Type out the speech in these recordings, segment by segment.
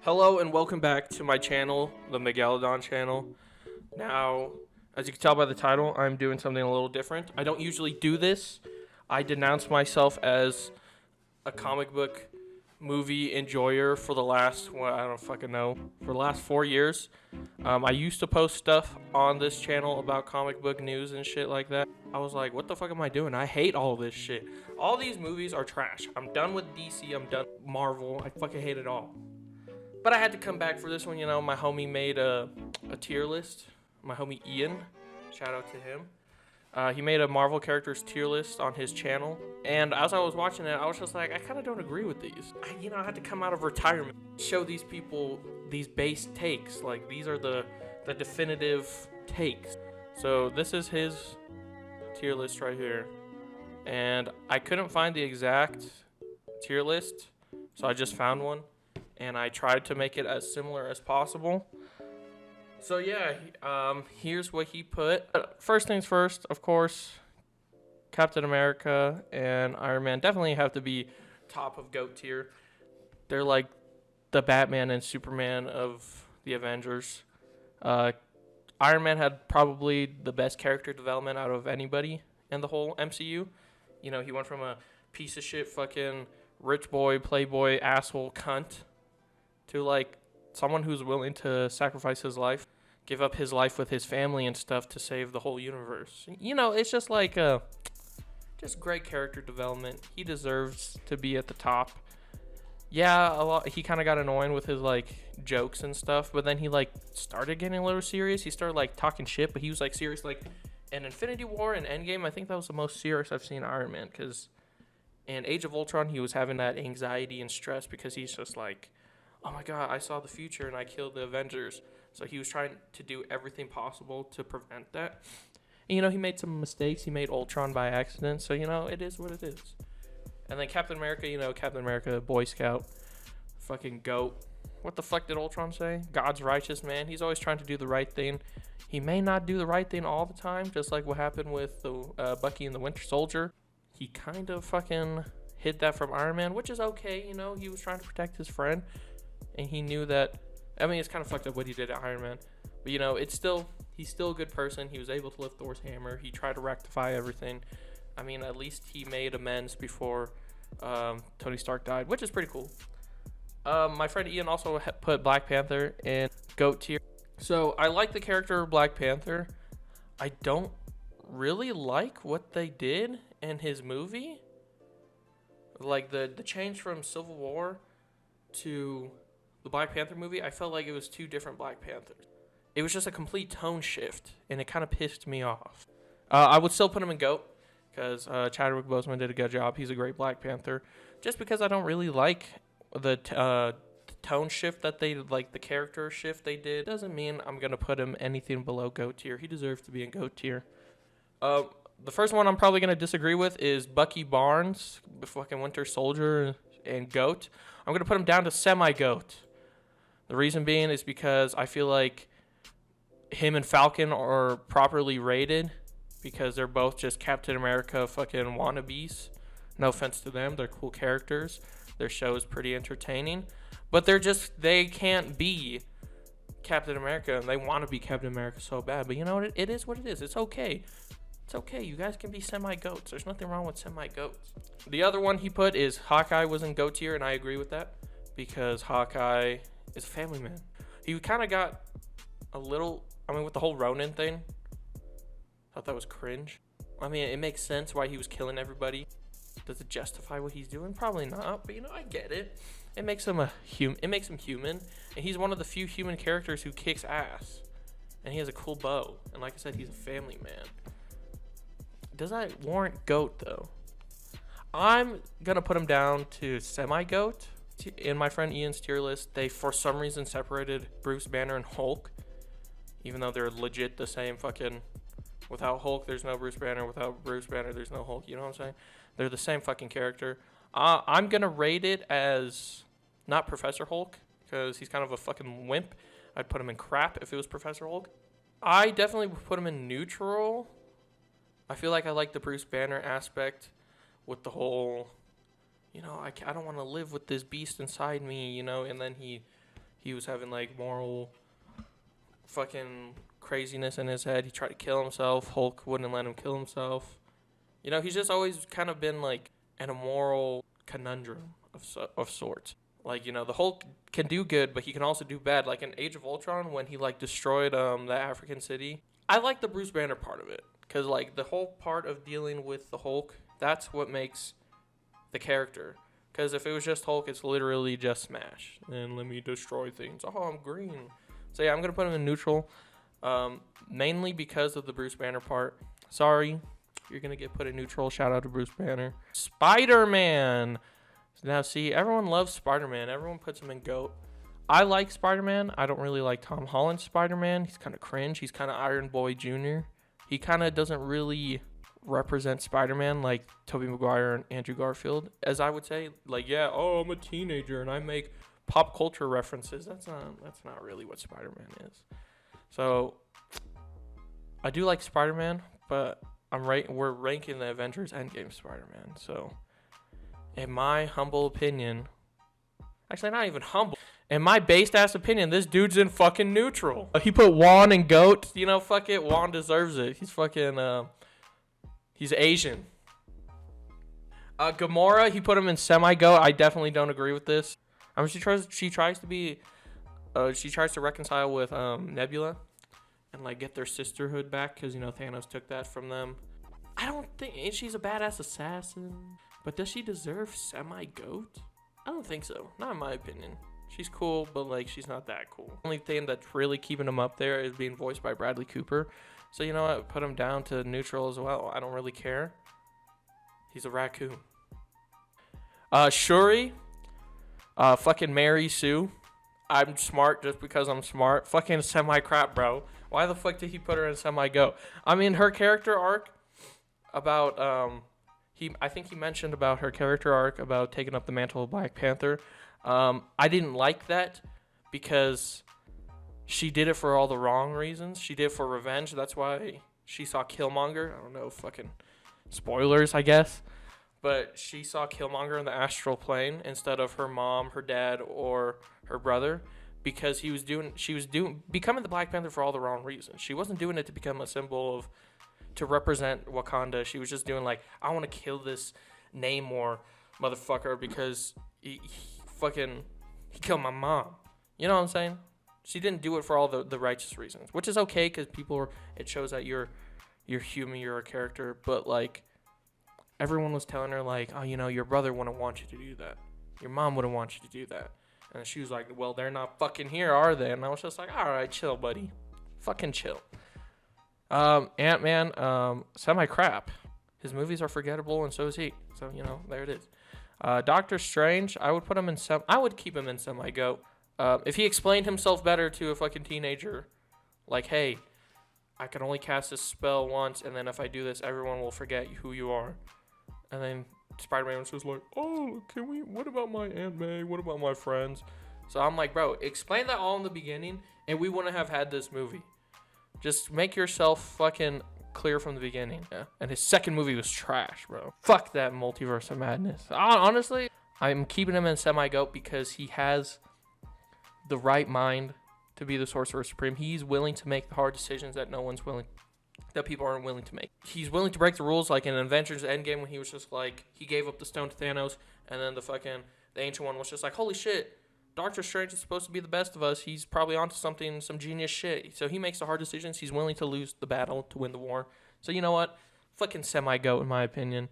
Hello and welcome back to my channel, the Megalodon channel. Now, as you can tell by the title, I'm doing something a little different. I don't usually do this. I denounce myself as a comic book movie enjoyer for the last, well, I don't fucking know, for the last 4 years. I used to post stuff on this channel about comic book news and shit like that. I was like, what the fuck am I doing? I hate all this shit. All these movies are trash. I'm done with DC. I'm done with Marvel. I fucking hate it all. But I had to come back for this one, you know. My homie made a tier list. My homie Ian, shout out to him. He made a Marvel characters tier list on his channel. And as I was watching it, I was just like, I kind of don't agree with these. I had to come out of retirement, show these people these base takes. Like, these are the definitive takes. So this is his tier list right here. And I couldn't find the exact tier list, so I just found one. And I tried to make it as similar as possible. So yeah, here's what he put. First things first, of course, Captain America and Iron Man definitely have to be top of GOAT tier. They're like the Batman and Superman of the Avengers. Iron Man had probably the best character development out of anybody in the whole MCU. You know, he went from a piece of shit fucking rich boy, playboy, asshole cunt to like someone who's willing to sacrifice his life, give up his life with his family and stuff to save the whole universe. You know, it's just like just great character development. He deserves to be at the top. Yeah, he kind of got annoying with his like jokes and stuff, but then he like started getting a little serious. He started like talking shit, but he was like serious. Like in Infinity War and Endgame, I think that was the most serious I've seen Iron Man, because in Age of Ultron he was having that anxiety and stress because he's just like, oh my god, I saw the future and I killed the Avengers. So he was trying to do everything possible to prevent that. And, you know, he made some mistakes. He made Ultron by accident. So, you know, it is what it is. And then Captain America, you know, Captain America, Boy Scout, fucking GOAT. What the fuck did Ultron say? God's righteous man. He's always trying to do the right thing. He may not do the right thing all the time, just like what happened with the Bucky and the Winter Soldier. He kind of fucking hid that from Iron Man, which is okay, you know. He was trying to protect his friend. And he knew that, I mean, it's kind of fucked up what he did at Iron Man. But, you know, he's still a good person. He was able to lift Thor's hammer. He tried to rectify everything. I mean, at least he made amends before Tony Stark died, which is pretty cool. My friend Ian also put Black Panther in GOAT tier. So, I like the character of Black Panther. I don't really like what they did in his movie. Like, the change from Civil War to the Black Panther movie, I felt like it was two different Black Panthers. It was just a complete tone shift, and it kind of pissed me off. I would still put him in GOAT, because Chadwick Boseman did a good job. He's a great Black Panther. Just because I don't really like the tone shift that they, like the character shift they did, doesn't mean I'm going to put him anything below GOAT tier. He deserves to be in GOAT tier. The first one I'm probably going to disagree with is Bucky Barnes, the fucking Winter Soldier, and GOAT. I'm going to put him down to semi-GOAT. The reason being is because I feel like him and Falcon are properly rated because they're both just Captain America fucking wannabes. No offense to them. They're cool characters. Their show is pretty entertaining. But they can't be Captain America, and they want to be Captain America so bad. But you know what? It is what it is. It's okay. It's okay. You guys can be semi-GOATs. There's nothing wrong with semi-GOATs. The other one he put is Hawkeye was in GOAT tier, and I agree with that because Hawkeye is a family man. He kind of got a little, I mean, with the whole Ronin thing, I thought that was cringe. I mean, it makes sense why he was killing everybody. Does it justify what he's doing? Probably not, but you know, I get it. It makes him It makes him human, and he's one of the few human characters who kicks ass. And he has a cool bow, and like I said, he's a family man. Does that warrant GOAT though? I'm gonna put him down to semi-GOAT. In my friend Ian's tier list, they for some reason separated Bruce Banner and Hulk, even though they're legit the same fucking. Without Hulk, there's no Bruce Banner. Without Bruce Banner, there's no Hulk. You know what I'm saying? They're the same fucking character. I'm gonna rate it as not Professor Hulk because he's kind of a fucking wimp. I'd put him in crap if it was Professor Hulk. I definitely would put him in neutral. I feel like I like the Bruce Banner aspect with the whole, you know, I don't want to live with this beast inside me, you know, and then he he was having like moral fucking craziness in his head. He tried to kill himself. Hulk wouldn't let him kill himself. You know, he's just always kind of been like in a moral conundrum of sorts. Like, you know, the Hulk can do good, but he can also do bad. Like in Age of Ultron, when he like destroyed the African city. I like the Bruce Banner part of it, because like the whole part of dealing with the Hulk, that's what makes the character. Because if it was just Hulk, it's literally just smash and let me destroy things. Oh, I'm green. So yeah, I'm gonna put him in neutral, mainly because of the Bruce Banner part. Sorry, you're gonna get put in neutral. Shout out to Bruce Banner. Spider-Man. Now see, everyone loves Spider-Man. Everyone puts him in GOAT. I like Spider-Man. I don't really like Tom Holland's Spider-Man. He's kind of cringe. He's kind of Iron Boy Jr. He kind of doesn't really represent Spider-Man like Tobey Maguire and Andrew Garfield, as I would say. Like, yeah, oh, I'm a teenager and I make pop culture references. That's not really what Spider-Man is. So I do like Spider-Man, but we're ranking the Avengers Endgame Spider-Man. So in my humble opinion, actually not even humble, in my based ass opinion, this dude's in fucking neutral. He put Juan in GOAT. You know, fuck it, Juan deserves it. He's fucking he's Asian. Gamora, he put him in semi-GOAT. I definitely don't agree with this. I mean, she tries to reconcile with Nebula and like get their sisterhood back, because you know Thanos took that from them. I don't think she's a badass assassin, but does she deserve semi-GOAT? I don't think so. Not in my opinion. She's cool, but like she's not that cool. The only thing that's really keeping him up there is being voiced by Bradley Cooper. So you know what? Put him down to neutral as well. I don't really care. He's a raccoon. Shuri. Fucking Mary Sue. I'm smart just because I'm smart. Fucking semi-crap, bro. Why the fuck did he put her in semi-GOAT? I mean, her character arc about I think he mentioned about her character arc about taking up the mantle of Black Panther. I didn't like that because she did it for all the wrong reasons. She did it for revenge. That's why she saw Killmonger. I don't know, fucking spoilers, I guess. But she saw Killmonger in the astral plane instead of her mom, her dad, or her brother, because she was becoming the Black Panther for all the wrong reasons. She wasn't doing it to become a symbol to represent Wakanda. She was just doing like, I want to kill this Namor motherfucker because he killed my mom. You know what I'm saying? She didn't do it for all the righteous reasons, which is okay because it shows that you're human, you're a character. But like, everyone was telling her like, oh, you know, your brother wouldn't want you to do that. Your mom wouldn't want you to do that. And she was like, well, they're not fucking here, are they? And I was just like, all right, chill, buddy. Fucking chill. Ant-Man, semi-crap. His movies are forgettable, and so is he. So, you know, there it is. Doctor Strange, I would put him in I would keep him in semi-GOAT. If he explained himself better to a fucking teenager, like, hey, I can only cast this spell once, and then if I do this, everyone will forget who you are. And then Spider-Man was just like, oh, what about my Aunt May? What about my friends? So I'm like, bro, explain that all in the beginning, and we wouldn't have had this movie. Just make yourself fucking clear from the beginning. Yeah. And his second movie was trash, bro. Fuck that multiverse of madness. Honestly, I'm keeping him in semi-GOAT because he has the right mind to be the Sorcerer Supreme. He's willing to make the hard decisions that people aren't willing to make. He's willing to break the rules, like in Avengers Endgame when he was just like, he gave up the stone to Thanos, and then the Ancient One was just like, holy shit, Doctor Strange is supposed to be the best of us. He's probably onto something, some genius shit. So he makes the hard decisions. He's willing to lose the battle to win the war. So you know what? Fucking semi-GOAT in my opinion.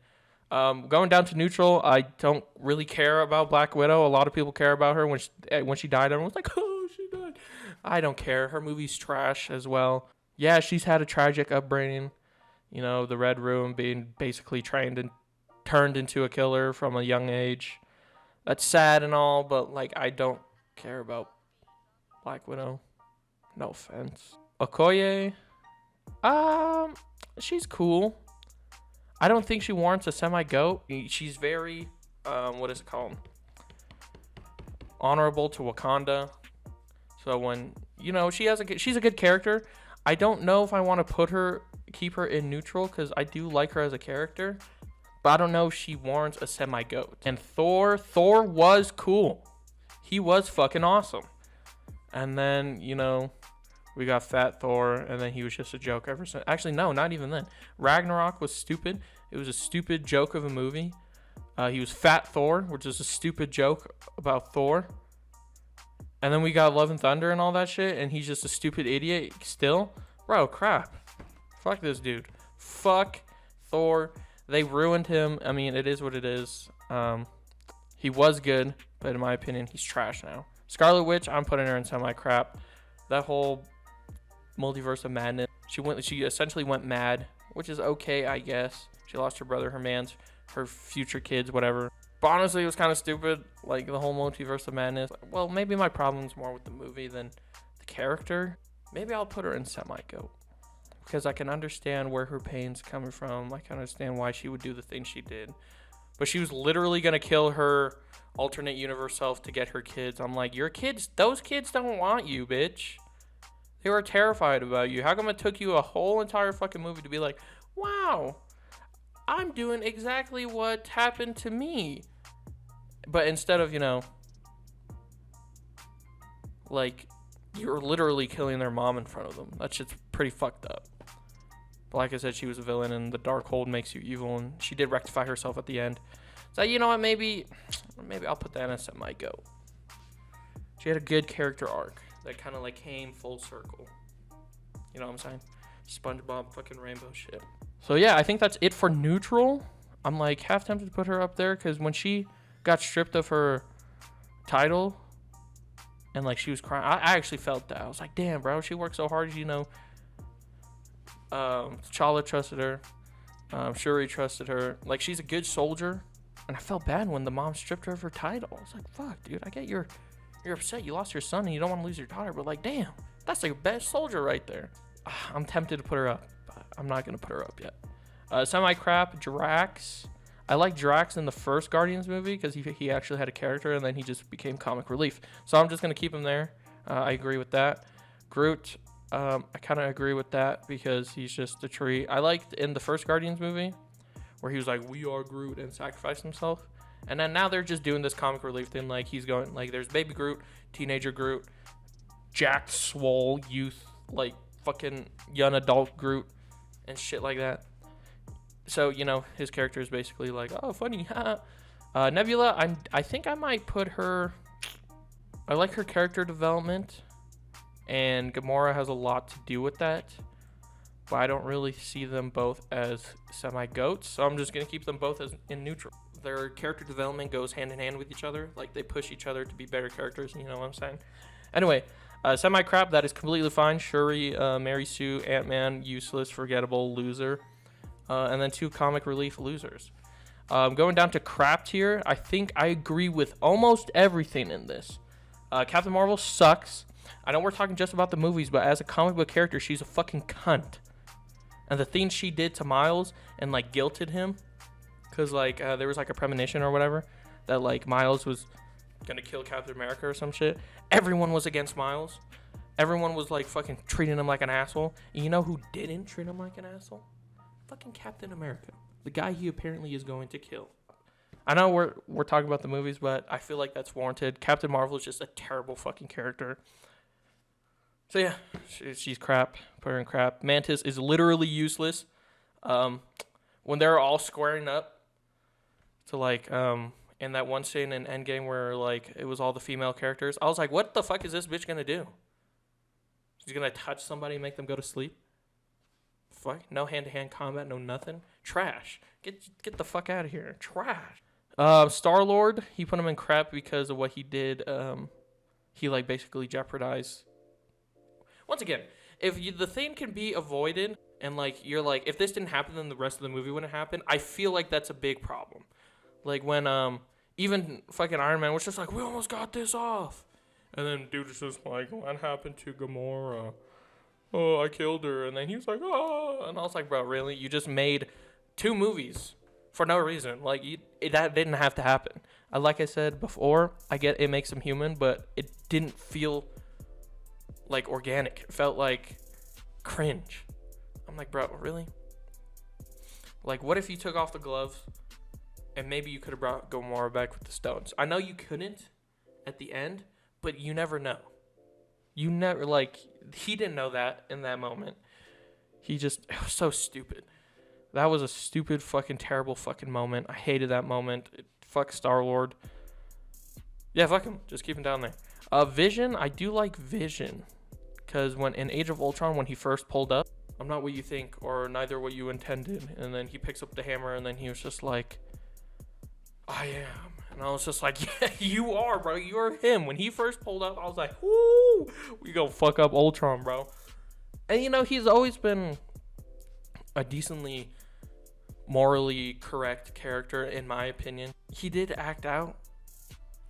Going down to neutral, I don't really care about Black Widow. A lot of people care about her. When she died, everyone was like, oh, she died. I don't care. Her movie's trash as well. Yeah, she's had a tragic upbringing. You know, the Red Room, being basically trained and turned into a killer from a young age. That's sad and all, but like, I don't care about Black Widow. No offense. Okoye, she's cool. I don't think she warrants a semi-GOAT. She's very, what is it called? Honorable to Wakanda. So when, you know, she's a good character. I don't know if I want to keep her in neutral because I do like her as a character. But I don't know if she warrants a semi-GOAT. And Thor was cool. He was fucking awesome. And then, you know, we got Fat Thor, and then he was just a joke ever since. Actually, no, not even then. Ragnarok was stupid. It was a stupid joke of a movie. He was Fat Thor, which is a stupid joke about Thor. And then we got Love and Thunder and all that shit, and he's just a stupid idiot still. Bro, crap. Fuck this dude. Fuck Thor. They ruined him. I mean, it is what it is. He was good, but in my opinion, he's trash now. Scarlet Witch, I'm putting her in semi-crap. That whole multiverse of madness. She essentially went mad, which is okay, I guess. She lost her brother, her mans, her future kids, whatever. But honestly, it was kind of stupid, like the whole multiverse of madness. Well, maybe my problem's more with the movie than the character. Maybe I'll put her in semi-goat, because I can understand where her pain's coming from. I can understand why she would do the things she did. But she was literally going to kill her alternate universe self to get her kids. I'm like, your kids, those kids don't want you, bitch. They were terrified about you. How come it took you a whole entire fucking movie to be like, wow, I'm doing exactly what happened to me? But instead of, you know, like, you're literally killing their mom in front of them. That shit's pretty fucked up. But like I said, she was a villain, and the dark hold makes you evil, and she did rectify herself at the end. So, you know what, maybe I'll put that in a semi-goat. She had a good character arc that kind of like came full circle. You know what I'm saying? SpongeBob fucking rainbow shit. So yeah, I think that's it for neutral. I'm like half tempted to put her up there, because when she got stripped of her title and like she was crying, I actually felt that. I was like, damn, bro, she worked so hard, you know. T'Challa trusted her. Shuri trusted her. Like, she's a good soldier. And I felt bad when the mom stripped her of her title. I was like, fuck, dude, I get you're upset. You lost your son and you don't want to lose your daughter. But, like, damn, that's like best soldier right there. I'm tempted to put her up, but I'm not going to put her up yet. Semi-crap, Drax. I like Drax in the first Guardians movie because he actually had a character, and then he just became comic relief. So I'm just going to keep him there. I agree with that. Groot. I kind of agree with that because he's just a tree. I liked in the first Guardians movie where he was like, we are Groot, and sacrificed himself. And then now they're just doing this comic relief thing. Like, he's going, like, there's baby Groot, teenager Groot, jacked, swole, youth, like, fucking young adult Groot, and shit like that. So, you know, his character is basically like, oh, funny. Nebula, I think I might put her, I like her character development. And Gamora has a lot to do with that. But I don't really see them both as semi-goats. So I'm just going to keep them both as in neutral. Their character development goes hand in hand with each other. Like, they push each other to be better characters. You know what I'm saying? Anyway, semi-crap, that is completely fine. Shuri, Mary Sue, Ant-Man, useless, forgettable, loser. And then 2 comic relief losers. Going down to crap tier, I think I agree with almost everything in this. Captain Marvel sucks. I know we're talking just about the movies, but as a comic book character, she's a fucking cunt. And the things she did to Miles and, like, guilted him, because, like, there was, like, a premonition or whatever that, like, Miles was going to kill Captain America or some shit. Everyone was against Miles. Everyone was, like, fucking treating him like an asshole. And you know who didn't treat him like an asshole? Fucking Captain America. The guy he apparently is going to kill. I know we're talking about the movies, but I feel like that's warranted. Captain Marvel is just a terrible fucking character. So yeah, she's crap. Put her in crap. Mantis is literally useless. When they're all squaring up to, like, in that one scene in Endgame where, like, it was all the female characters, I was like, what the fuck is this bitch gonna do? She's gonna touch somebody and make them go to sleep? Fuck. No hand-to-hand combat, no nothing. Trash. Get the fuck out of here. Trash. Star-Lord, he put him in crap because of what he did. He, like, basically jeopardized. Once again, if the thing can be avoided, and, like, you're like, if this didn't happen, then the rest of the movie wouldn't happen, I feel like that's a big problem. Like, when, even fucking Iron Man was just like, we almost got this off. And then dude is just like, what happened to Gamora? Oh, I killed her. And then he was like, oh. And I was like, bro, really? You just made 2 movies for no reason. Like, that didn't have to happen. Like I said before, I get it makes him human, but it didn't feel like organic. It felt like cringe. I'm like, bro, really? Like, what if you took off the gloves and maybe you could have brought Gamora back with the stones? I know you couldn't at the end, but you never know. You never, like, he didn't know that in that moment. It was so stupid. That was a stupid, fucking, terrible fucking moment. I hated that moment. Fuck Star-Lord. Yeah, fuck him. Just keep him down there. Vision, I do like Vision. Because when in Age of Ultron, when he first pulled up, I'm not what you think, or neither what you intended. And then he picks up the hammer, and then he was just like, I am. And I was just like, yeah, you are, bro. You're him. When he first pulled up, I was like, woo, we gonna fuck up Ultron, bro. And, you know, he's always been a decently morally correct character, in my opinion. He did act out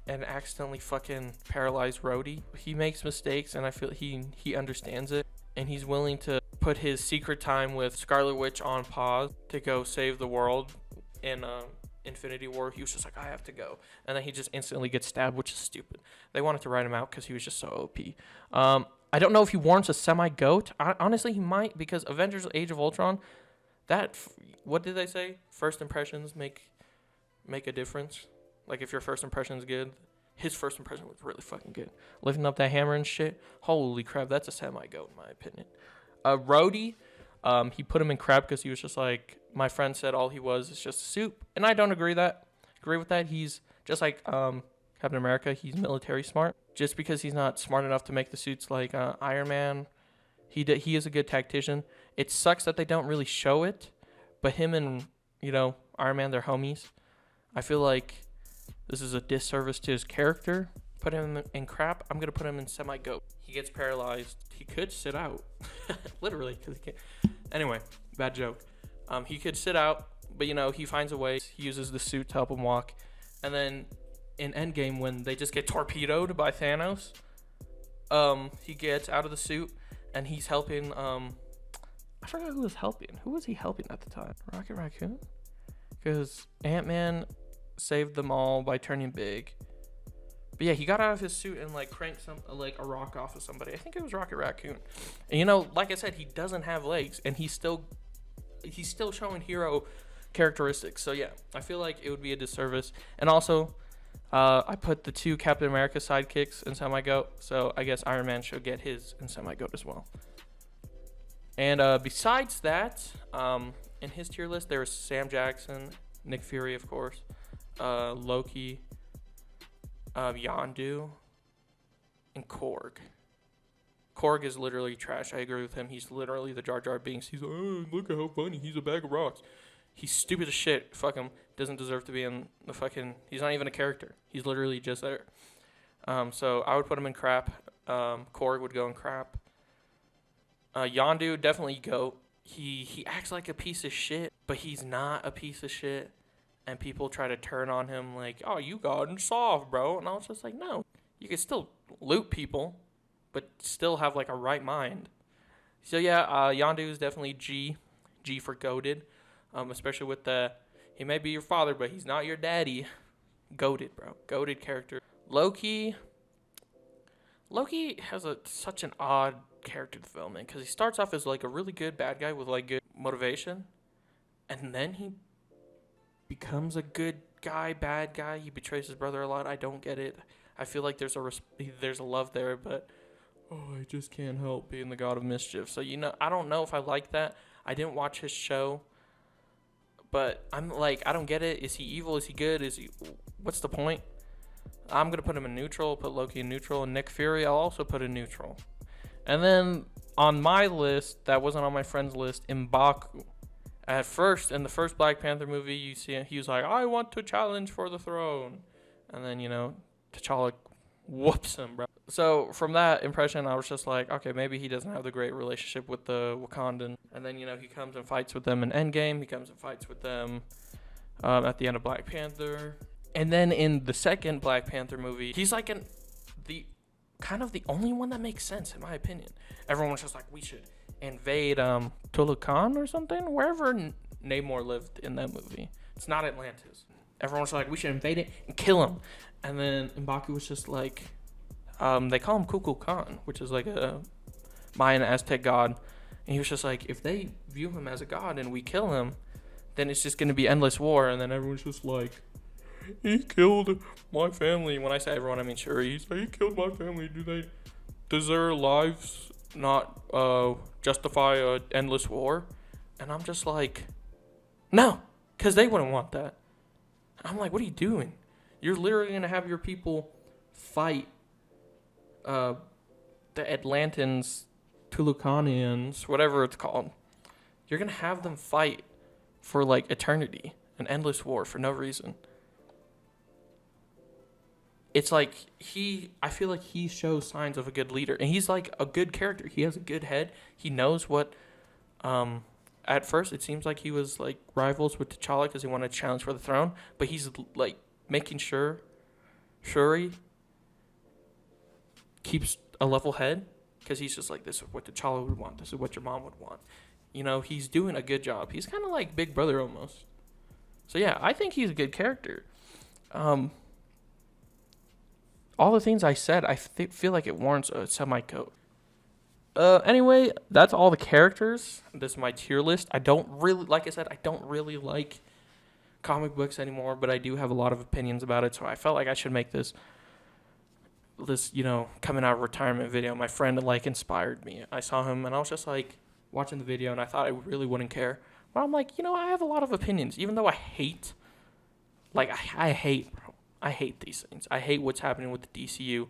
and accidentally fucking paralyze Rhodey. He makes mistakes, and I feel he understands it, and he's willing to put his secret time with Scarlet Witch on pause to go save the world in Infinity War. He was just like, I have to go, and then he just instantly gets stabbed, which is stupid. They wanted to write him out because he was just so OP. I don't know if he warrants a semi-goat. Honestly, he might, because Avengers Age of Ultron, what did they say? First impressions make a difference. Like, if your first impression is good, his first impression was really fucking good. Lifting up that hammer and shit, holy crap, that's a semi-goat in my opinion. Rhodey, he put him in crap because he was just like, my friend said all he was is just a suit. And I don't agree with that. He's just like Captain America, he's military smart. Just because he's not smart enough to make the suits like Iron Man, he is a good tactician. It sucks that they don't really show it, but him and, you know, Iron Man, they're homies. I feel like this is a disservice to his character. Put him in crap. I'm going to put him in semi-goat. He gets paralyzed. He could sit out. Literally, because he can't. Anyway, bad joke. He could sit out, but, you know, he finds a way. He uses the suit to help him walk. And then in Endgame, when they just get torpedoed by Thanos, he gets out of the suit, and he's helping. I forgot who was helping. Who was he helping at the time? Rocket Raccoon? Because Ant-Man saved them all by turning big. But yeah, he got out of his suit and like cranked a rock off of somebody. I think it was Rocket Raccoon. And, you know, like I said, he doesn't have legs, and he's still showing hero characteristics. So yeah, I feel like it would be a disservice. And also, I put the 2 Captain America sidekicks in semi-goat, so I guess Iron Man should get his in semi-goat as well. And besides that, in his tier list, there was Sam Jackson, Nick Fury, of course, Loki, Yondu, and Korg. Korg is literally trash. I agree with him. He's literally the Jar Jar Binks. He's like, oh, look at how funny. He's a bag of rocks. He's stupid as shit. Fuck him. Doesn't deserve to be in the fucking... He's not even a character. He's literally just there. So I would put him in crap. Korg would go in crap. Yondu, definitely go. He acts like a piece of shit, but he's not a piece of shit. And people try to turn on him like, oh, you gotten soft, bro. And I was just like, no. You can still loot people, but still have like a right mind. So yeah, Yondu is definitely G for goated. Especially with he may be your father, but he's not your daddy. Goated, bro. Goated character. Loki has such an odd character development because he starts off as like a really good bad guy with like good motivation, and then he becomes a good guy, bad guy. He betrays his brother a lot. I don't get it. I feel like there's a love there, but I just can't help being the god of mischief. So, you know, I don't know if I like that. I didn't watch his show, but I'm like, I don't get it. Is he evil? Is he good? What's the point? I'm going to put him in neutral, put Loki in neutral, and Nick Fury I'll also put in neutral. And then on my list, that wasn't on my friend's list, M'Baku. At first, in the first Black Panther movie, you see him, he was like, I want to challenge for the throne. And then, you know, T'Challa whoops him, bro. So from that impression, I was just like, okay, maybe he doesn't have the great relationship with the Wakandan. And then, you know, he comes and fights with them in Endgame. He comes and fights with them at the end of Black Panther. And then in the second Black Panther movie, he's like the only one that makes sense, in my opinion. Everyone's just like, we should invade Tulukan or something, wherever Namor lived in that movie. It's not Atlantis. Everyone's like, we should invade it and kill him. And then M'Baku was just like, they call him Kukulkan, which is like a Mayan Aztec god. And he was just like, if they view him as a god and we kill him, then it's just going to be endless war. And then everyone's just like, he killed my family. When I say everyone, I mean Shuri. He's like, he killed my family. does their lives not justify an endless war? And I'm just like, no, because they wouldn't want that. I'm like, what are you doing? You're literally going to have your people fight the Atlantans, Tulucanians, whatever it's called. You're going to have them fight for, like, eternity, an endless war for no reason. It's like I feel like he shows signs of a good leader. And he's, like, a good character. He has a good head. He knows what, at first it seems like he was, like, rivals with T'Challa because he wanted to challenge for the throne. But he's, like, making sure Shuri keeps a level head because he's just like, this is what T'Challa would want. This is what your mom would want. You know, he's doing a good job. He's kind of like Big Brother almost. So, yeah, I think he's a good character. All the things I said, I feel like it warrants a semi-coat. Anyway, that's all the characters. This is my tier list. I don't really, like I said, I don't really like comic books anymore, but I do have a lot of opinions about it, so I felt like I should make this, coming out of retirement video. My friend, like, inspired me. I saw him, and I was just, like, watching the video, and I thought I really wouldn't care. But I'm like, I have a lot of opinions, even though I hate, like, I hate these things. I hate what's happening with the DCU.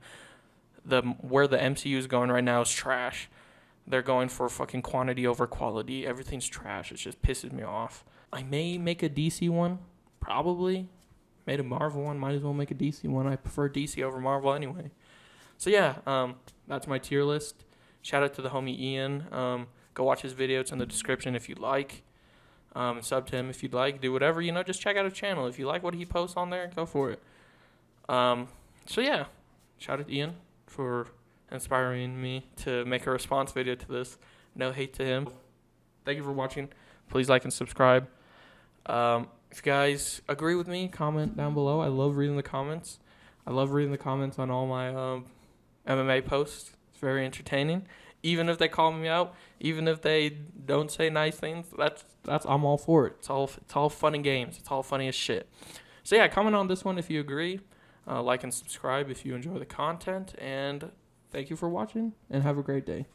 Where the MCU is going right now is trash. They're going for fucking quantity over quality. Everything's trash. It just pisses me off. I may make a DC one, probably. Made a Marvel one, might as well make a DC one. I prefer DC over Marvel anyway. So yeah, that's my tier list. Shout out to the homie Ian. Go watch his video. It's in the description if you'd like. Sub to him if you'd like. Do whatever, just check out his channel. If you like what he posts on there, go for it. So yeah, shout out to Ian for inspiring me to make a response video to this. No hate to him. Thank you for watching. Please like and subscribe. If you guys agree with me, comment down below. I love reading the comments. I love reading the comments on all my MMA posts. It's very entertaining. Even if they call me out, even if they don't say nice things, that's I'm all for it. It's all fun and games. It's all funny as shit. So yeah, comment on this one if you agree. Like and subscribe if you enjoy the content. And thank you for watching, and have a great day.